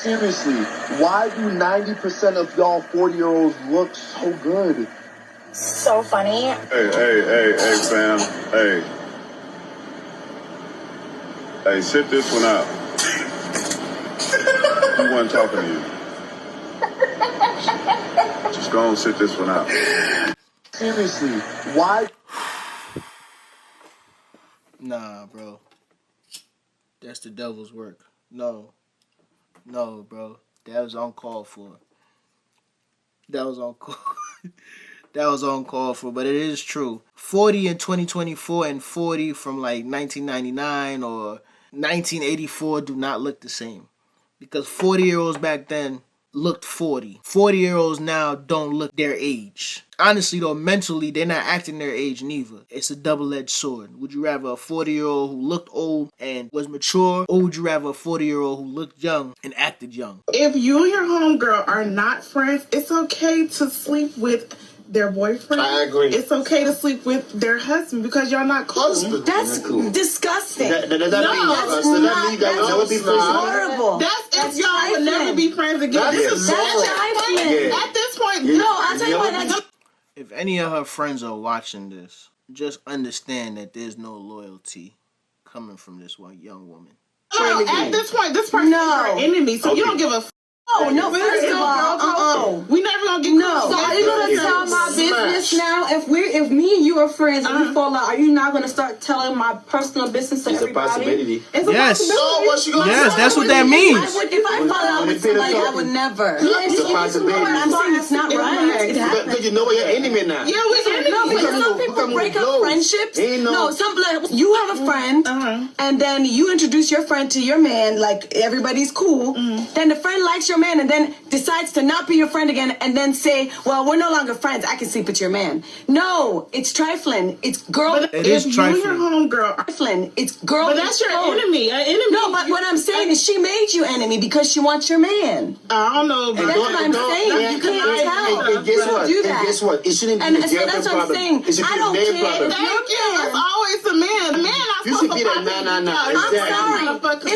Seriously, why do 90% of y'all 40-year-olds look so good? So funny. Hey, fam. Hey, sit this one out. He wasn't talking to you. Just go and sit this one out. Seriously, why? Nah, bro. That's the devil's work. No, bro. That was uncalled for. That was uncalled. That was uncalled for, but it is true. 40 in 2024 and 40 from like 1999 or 1984 do not look the same. Because 40-year-olds back then looked 40. 40-year-olds now don't look their age. Honestly though, mentally, they're not acting their age neither. It's a double-edged sword. Would you rather a 40-year-old who looked old and was mature, or would you rather a 40-year-old who looked young and acted young? If you and your homegirl are not friends, it's okay to sleep with their boyfriend. I agree. It's okay to sleep with their husband because y'all not cool. That's disgusting. That would be horrible. That's if y'all would never be friends again. At this point, no, I'll tell you what. That's If any of her friends are watching this, just understand that there's no loyalty coming from this one young woman. No, at this point, this person is your enemy, so you don't give a f***. no, first of all, we never gonna get no. So are you gonna tell my business now? If me and you are friends and we fall out, are you not gonna start telling my personal business to everybody? It's a possibility. It's a Yes. possibility. What you gonna Yes, do? that's what that means. If I fall out with somebody, I would never. It's a possibility. I'm saying it's not right. It happens. Because you know what your enemy now. Yeah, we can. No, because some people break up friendships. No, you have a friend, and then you introduce your friend to your man, like everybody's cool. Then the friend likes your man, and then decides to not be your friend again, and then say, "Well, we're no longer friends. I can sleep with your man." No, it's trifling. It's girl. It is trifling. You and your homegirl. Trifling. It's girl. But that's your enemy. An enemy. No, but what I'm saying is she made you enemy because she wants your man. I don't know. And that's what I'm saying. You can't tell. And guess what? Do that. And guess what? It shouldn't be And a so girlfriend that's what I'm problem. saying. It should be I don't a man care. problem. Thank you. It's always the man. The man not You supposed should to get a fucking no. I'm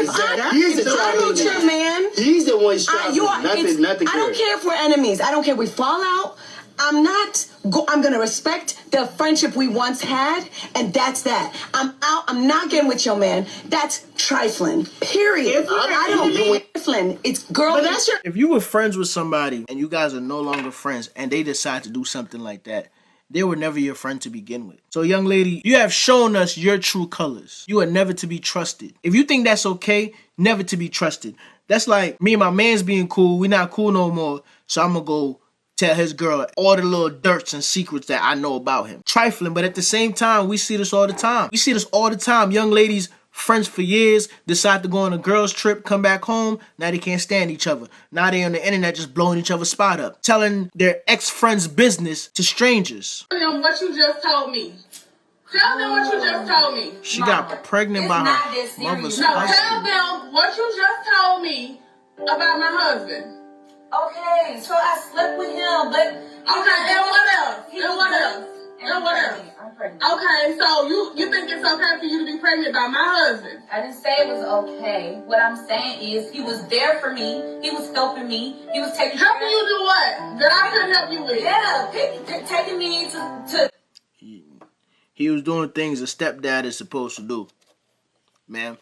sorry. If He's the I meet your trouble. man, He's the one shouting. Nothing. I don't care if we're enemies. I don't care if we fall out. I'm going to respect the friendship we once had, and that's that. I'm out. I'm not getting with your man. That's trifling. Period. I don't mean trifling. It's girl. But that's your. If you were friends with somebody and you guys are no longer friends and they decide to do something like that, they were never your friend to begin with. So young lady, you have shown us your true colors. You are never to be trusted. If you think that's okay, never to be trusted. That's like me and my man's being cool. We not cool no more. So I'm going to go tell his girl all the little dirts and secrets that I know about him. Trifling, but at the same time, we see this all the time. We see this all the time. Young ladies, friends for years, decide to go on a girls trip, come back home. Now they can't stand each other. Now they on the internet just blowing each other's spot up. Telling their ex-friends' business to strangers. Tell them what you just told me. Tell them what you just told me. She got pregnant by her mother's No, tell husband. them what you just told me about my husband. Okay, so I slept with him, but Okay, and what else? I'm pregnant. Okay, so you think it's okay for you to be pregnant by my husband? I didn't say it was okay. What I'm saying is he was there for me. He was helping me. He was taking care Helping you do what? That I couldn't help you with? Yeah, taking me to He was doing things a stepdad is supposed to do. Ma'am.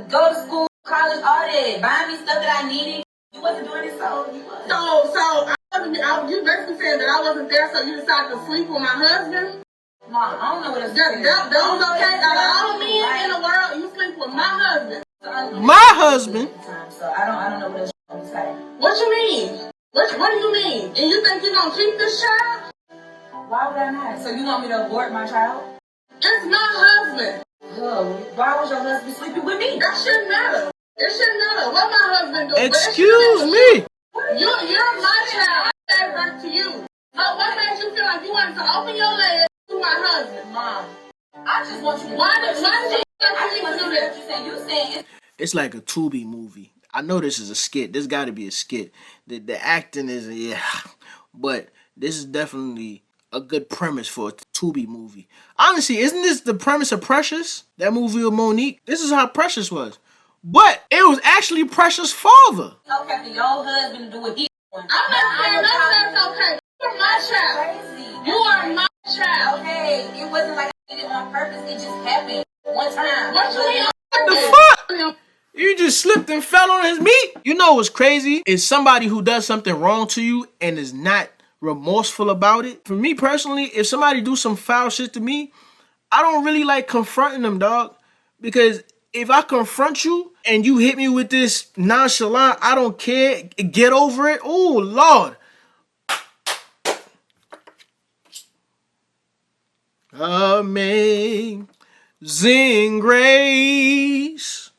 go to school, college, all that. Buying me stuff that I needed. You wasn't doing it, so you was. You basically saying that I wasn't there, so you decided to sleep with my husband? Mom, I don't know what it's That was okay? Out of all the men in the world, you sleep with my husband. My husband? So I don't know what it's going to say. What you mean? What do you mean? And you think you're going to keep this child? Why would I not? So you want me to abort my child? It's my husband. Oh, why was your husband sleeping with me? That shouldn't matter. It shouldn't matter what my husband doing. Excuse me. You're my child. I gave birth to you. What made you feel like you wanted to open your legs to my husband? Mom, I just want you to Why did you I just think want you you do to this? what you're saying. It's like a Tubi movie. I know this is a skit. This got to be a skit. The acting is, yeah. But this is definitely a good premise for a Tubi movie. Honestly, isn't this the premise of Precious? That movie with Monique? This is how Precious was. But it was actually Precious' father. Okay, for your husband to do what he doing. I'm not saying that's okay. You are my child. Crazy. You are my child. Okay, it wasn't like I did it on purpose. It just happened one time. What you mean? What the fuck? You just slipped and fell on his meat? You know what's crazy? Is somebody who does something wrong to you and is not remorseful about it. For me personally, if somebody do some foul shit to me, I don't really like confronting them, dog. Because if I confront you and you hit me with this nonchalant, I don't care, get over it. Oh, Lord. Amazing grace,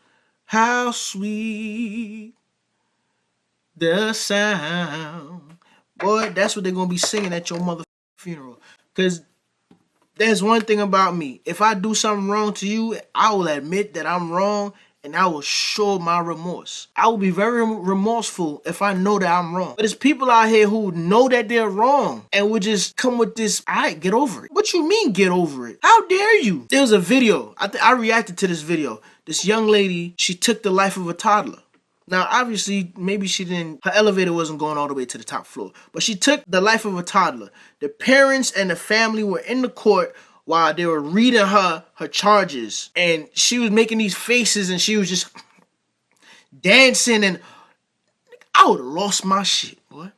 how sweet the sound. Boy, that's what they're going to be singing at your mother funeral. Because there's one thing about me. If I do something wrong to you, I will admit that I'm wrong and I will show my remorse. I will be very remorseful if I know that I'm wrong. But there's people out here who know that they're wrong and would just come with this, all right, get over it. What you mean get over it? How dare you? There was a video. I reacted to this video. This young lady, she took the life of a toddler. Now, obviously, maybe her elevator wasn't going all the way to the top floor, but she took the life of a toddler. The parents and the family were in the court while they were reading her charges, and she was making these faces and she was just dancing, and I would have lost my shit, boy.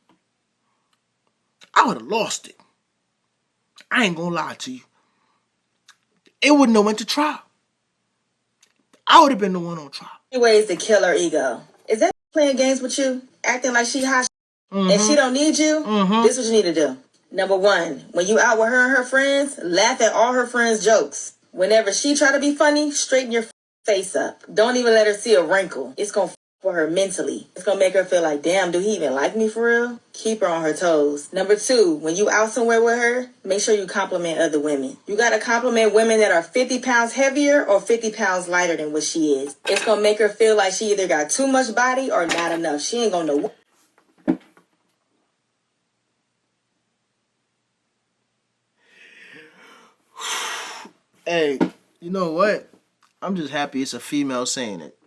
I would have lost it. I ain't gonna lie to you. It wouldn't have went to trial. I would have been the one on trial. Ways to kill her ego. Is that playing games with you? Acting like she hot and she don't need you? This is what you need to do. Number one, when you out with her and her friends, laugh at all her friends' jokes. Whenever she try to be funny, straighten your face up. Don't even let her see a wrinkle. It's gonna for her mentally. It's gonna make her feel like, damn, do he even like me for real? Keep her on her toes. Number two, when you out somewhere with her, make sure you compliment other women. You gotta compliment women that are 50 pounds heavier or 50 pounds lighter than what she is. It's gonna make her feel like she either got too much body or not enough. She ain't gonna know. Hey, you know what? I'm just happy it's a female saying it.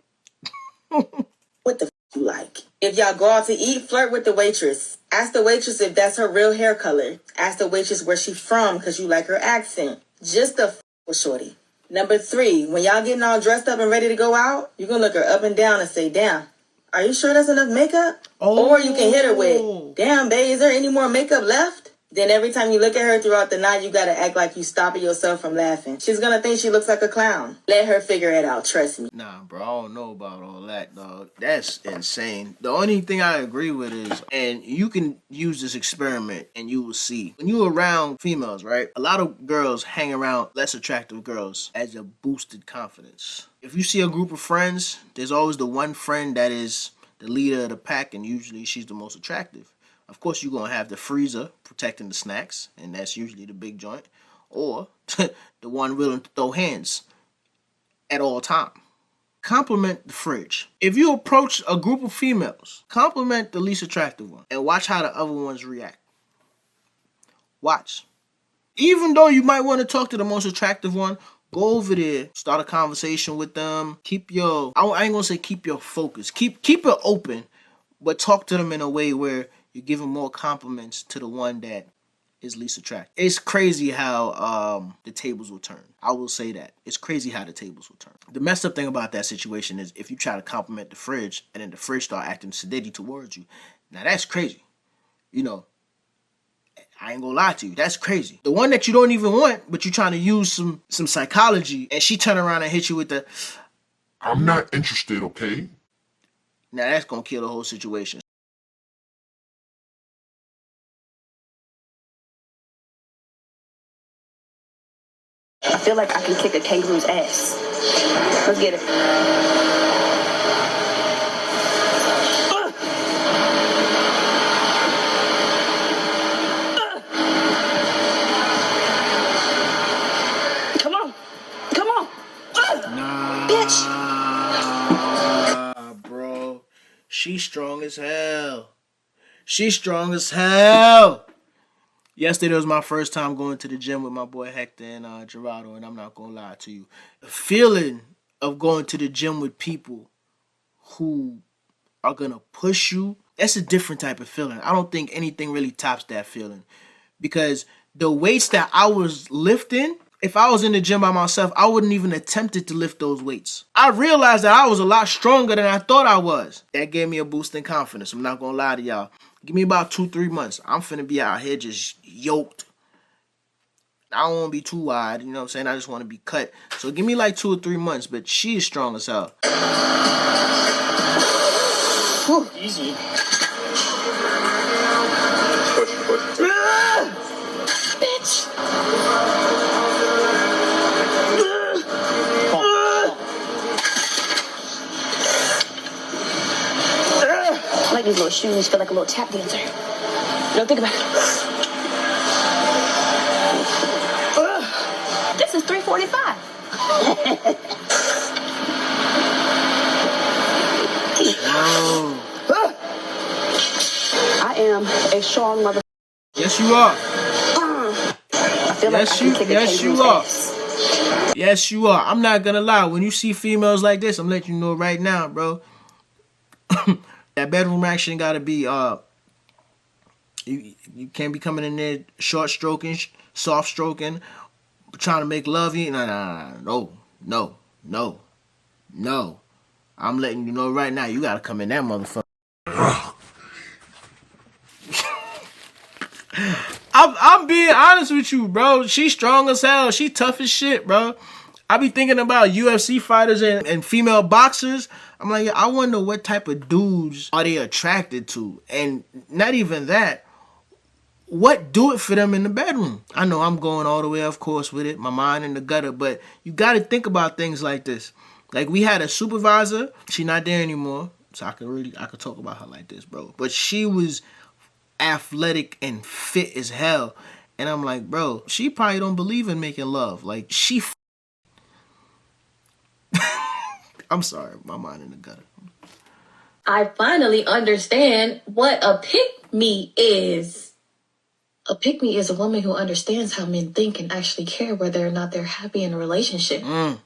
What the you like? If y'all go out to eat, flirt with the waitress. Ask the waitress if that's her real hair color. Ask the waitress where she from because you like her accent. Just the with shorty. Number three, when y'all getting all dressed up and ready to go out, you gonna look her up and down and say, damn, are you sure that's enough makeup? Or you can hit her with, damn, babe, is there any more makeup left? Then every time you look at her throughout the night, you gotta act like you stopping yourself from laughing. She's gonna think she looks like a clown. Let her figure it out, trust me. Nah, bro, I don't know about all that, dog. That's insane. The only thing I agree with is, and you can use this experiment and you will see. When you around females, right? A lot of girls hang around less attractive girls as a boosted confidence. If you see a group of friends, there's always the one friend that is the leader of the pack, and usually she's the most attractive. Of course, you're going to have the freezer protecting the snacks, and that's usually the big joint, or the one willing to throw hands at all time. Compliment the fridge. If you approach a group of females, compliment the least attractive one, and watch how the other ones react. Watch. Even though you might want to talk to the most attractive one, go over there, start a conversation with them. I ain't going to say keep your focus. Keep it open, but talk to them in a way where you're giving more compliments to the one that is least attractive. It's crazy how the tables will turn. I will say that. It's crazy how the tables will turn. The messed up thing about that situation is if you try to compliment the fridge and then the fridge start acting sedity towards you, now that's crazy. You know, I ain't gonna lie to you. That's crazy. The one that you don't even want, but you're trying to use some psychology, and she turn around and hit you with the, I'm not interested, okay? Now that's gonna kill the whole situation. I feel like I can kick a kangaroo's ass. Let's get it. Come on. Come on. Nah, bitch. Bro. She's strong as hell. She's strong as hell. Yesterday was my first time going to the gym with my boy Hector and Gerardo, and I'm not gonna lie to you. The feeling of going to the gym with people who are gonna push you, that's a different type of feeling. I don't think anything really tops that feeling. Because the weights that I was lifting, if I was in the gym by myself, I wouldn't even attempted to lift those weights. I realized that I was a lot stronger than I thought I was. That gave me a boost in confidence. I'm not gonna lie to y'all. Give me about 2-3 months. I'm finna be out here just yoked. I don't want to be too wide, you know what I'm saying? I just want to be cut. So give me like 2 or 3 months, but she is strong as hell. Whew. Easy. Push. Bitch. I like these little shoes. Feel like a little tap dancer. Don't think about it. This is $3.45. I am a strong mother. Yes, you are. I feel like I can kick a Yes, you kangaroo's are. ass. Yes, you are. I'm not gonna lie. When you see females like this, I'm letting you know right now, bro. That bedroom action gotta be you can't be coming in there short stroking, soft stroking, trying to make love you. No. I'm letting you know right now, you gotta come in that motherfucker. I'm being honest with you, bro. She's strong as hell. She tough as shit, bro. I be thinking about UFC fighters and female boxers. I'm like, I wonder what type of dudes are they attracted to? And not even that, what do it for them in the bedroom? I know I'm going all the way, of course, with it, my mind in the gutter, but you got to think about things like this. Like, we had a supervisor. She not there anymore, so I could talk about her like this, bro. But she was athletic and fit as hell. And I'm like, bro, she probably don't believe in making love. Like, I'm sorry, my mind in the gutter. I finally understand what a pick-me is. A pick-me is a woman who understands how men think and actually care whether or not they're happy in a relationship. And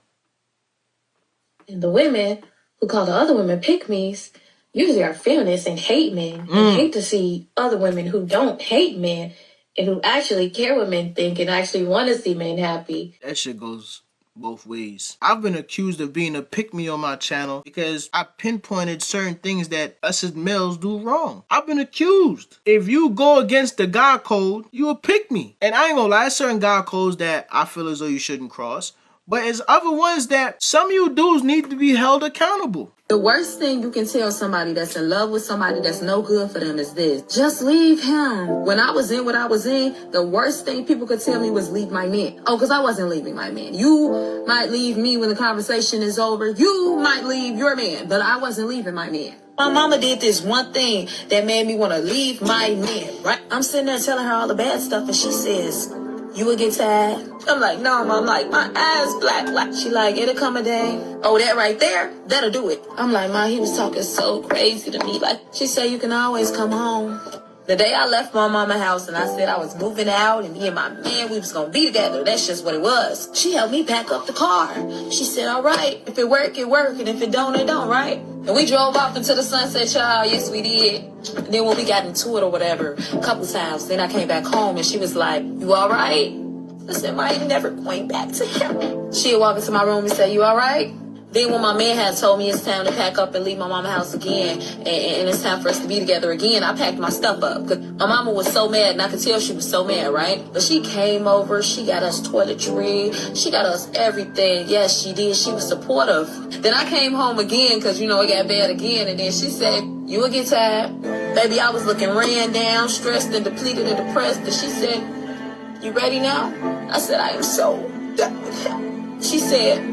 the women who call the other women pick-me's usually are feminists and hate men and hate to see other women who don't hate men and who actually care what men think and actually want to see men happy. That shit goes both ways. I've been accused of being a pick-me on my channel because I pinpointed certain things that us as males do wrong. I've been accused. If you go against the God code, you a pick-me. And I ain't gonna lie, there's certain God codes that I feel as though you shouldn't cross. But there's other ones that some of you dudes need to be held accountable. The worst thing you can tell somebody that's in love with somebody that's no good for them is this: just leave him. When I was in what I was in, the worst thing people could tell me was leave my man. Oh, because I wasn't leaving my man. You might leave me when the conversation is over. You might leave your man, but I wasn't leaving my man. My mama did this one thing that made me want to leave my man, right? I'm sitting there telling her all the bad stuff, and she says, you would get tired. I'm like, no, Mom, like, my eyes black. She like, it'll come a day. Oh, that right there, that'll do it. I'm like, Mom, he was talking so crazy to me. Like, she said, you can always come home. The day I left my mama's house and I said I was moving out and me and my man, we was going to be together. That's just what it was. She helped me pack up the car. She said, all right, if it work, it work. And if it don't, it don't, right? And we drove off into the sunset, child. Yes, we did. And then when we got into it or whatever, a couple times, then I came back home and she was like, you all right? I said, I ain't never going back to him. She'd walk into my room and say, you all right? Then when my man had told me it's time to pack up and leave my mama's house again, and it's time for us to be together again, I packed my stuff up. Cause my mama was so mad, and I could tell she was so mad, right? But she came over, she got us toiletry, she got us everything. Yes, she did. She was supportive. Then I came home again, cause it got bad again, and then she said, you will get tired. Baby, I was looking ran down, stressed and depleted and depressed, and she said, you ready now? I said, I am so done with him. She said,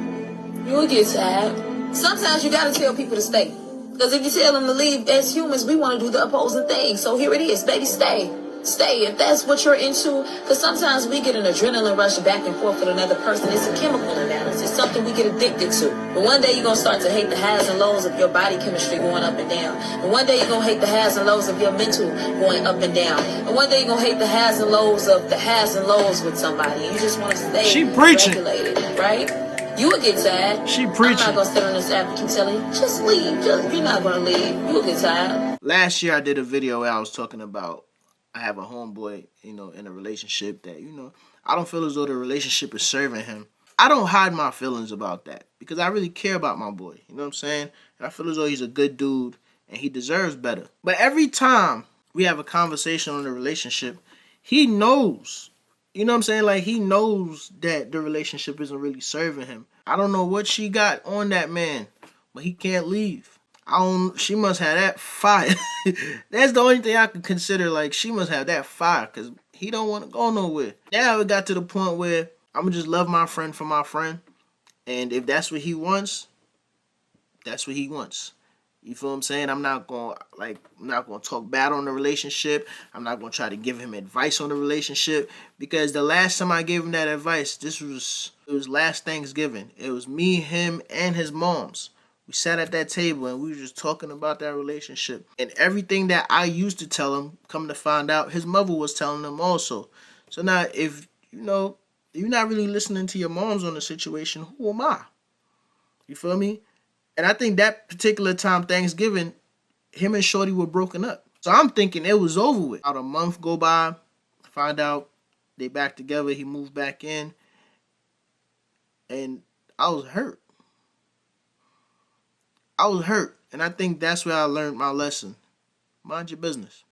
you will get tired. Sometimes you gotta tell people to stay. Because if you tell them to leave, as humans, we want to do the opposing thing. So here it is, baby, stay. Stay if that's what you're into. Because sometimes we get an adrenaline rush back and forth with another person. It's a chemical imbalance. It's something we get addicted to. But one day you're going to start to hate the highs and lows of your body chemistry going up and down. And one day you're going to hate the highs and lows of your mental going up and down. And one day you're going to hate the highs and lows of the highs and lows with somebody. You just want to stay regulated, right? You would get tired. She I'm preaching. not gonna sit on this app and keep telling you, just leave. You're not gonna leave. You will get tired. Last year I did a video where I was talking about I have a homeboy, you know, in a relationship that, you know, I don't feel as though the relationship is serving him. I don't hide my feelings about that because I really care about my boy. You know what I'm saying? And I feel as though he's a good dude and he deserves better. But every time we have a conversation on the relationship, he knows. You know what I'm saying? Like, he knows that the relationship isn't really serving him. I don't know what she got on that man, but he can't leave. She must have that fire. That's the only thing I could consider. Like, she must have that fire because he don't want to go nowhere. Now it got to the point where I'm going to just love my friend for my friend. And if that's what he wants, that's what he wants. You feel what I'm saying? I'm not gonna talk bad on the relationship. I'm not gonna try to give him advice on the relationship because the last time I gave him that advice, it was last Thanksgiving. It was me, him, and his moms. We sat at that table and we were just talking about that relationship. And everything that I used to tell him, come to find out, his mother was telling him also. So now, if you're not really listening to your moms on the situation, who am I? You feel me? And I think that particular time, Thanksgiving, him and Shorty were broken up. So I'm thinking it was over with. About a month go by, find out they back together, he moved back in, and I was hurt. And I think that's where I learned my lesson. Mind your business.